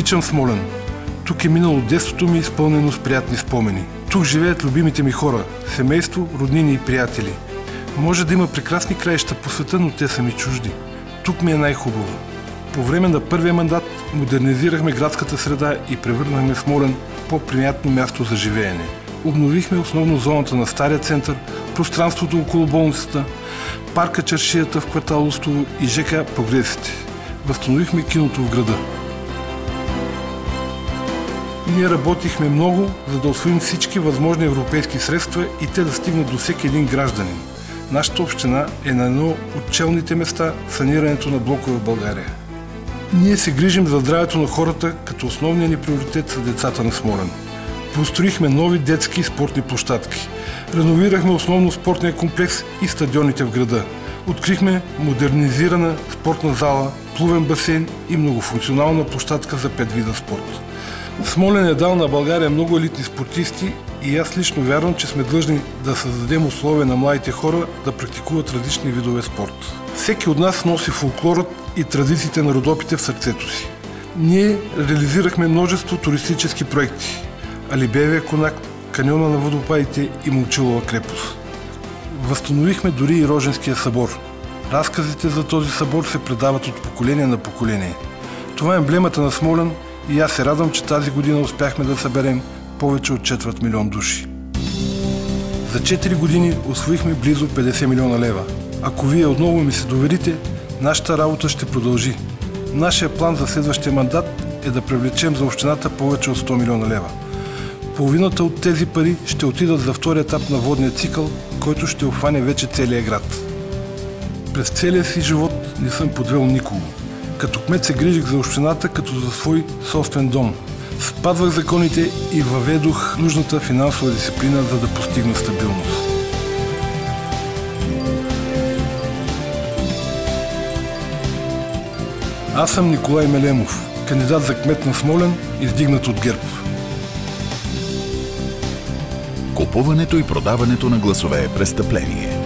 Обичам Смолян. Тук е минало детството ми, изпълнено с приятни спомени. Тук живеят любимите ми хора, семейство, роднини и приятели. Може да има прекрасни краища по света, но те са ми чужди. Тук ми е най-хубаво. По време на първия мандат модернизирахме градската среда и превърнахме Смолян в по-приятно място за живеене. Обновихме основно зоната на Стария център, пространството около болницата, парка Чаршията в квартал Устово и ЖК Прогресите. Възстановихме киното в града. Ние работихме много, за да усвоим всички възможни европейски средства и те да стигнат до всеки един гражданин. Нашата община е на едно от челните места в санирането на блокове в България. Ние се грижим за здравето на хората, като основният ни приоритет са децата на Смолян. Построихме нови детски и спортни площадки. Реновирахме основно спортния комплекс и стадионите в града. Открихме модернизирана спортна зала, плувен басейн и многофункционална площадка за 5 вида спорт. Смолян е дал на България много елитни спортисти и аз лично вярвам, че сме длъжни да създадем условия на младите хора да практикуват различни видове спорт. Всеки от нас носи фолклорът и традициите на Родопите в сърцето си. Ние реализирахме множество туристически проекти. Алибеевия конак, каньона на водопадите и Момчилова крепост. Възстановихме дори и Роженския събор. Разказите за този събор се предават от поколение на поколение. Това е емблемата на Смолян и аз се радвам, че тази година успяхме да съберем повече от 250 000 души. За 4 години усвоихме близо 50 милиона лева. Ако вие отново ми се доверите, нашата работа ще продължи. Нашия план за следващия мандат е да привлечем за общината повече от 100 милиона лева. Половината от тези пари ще отидат за втори етап на водния цикъл, който ще обхване вече целия град. През целия си живот не съм подвел никого. Като кмет се грижих за общината като за свой собствен дом. Спазвах законите и въведох нужната финансова дисциплина, за да постигна стабилност. Аз съм Николай Мелемов, кандидат за кмет на Смолян, издигнат от ГЕРБ. Купуването и продаването на гласове е престъпление.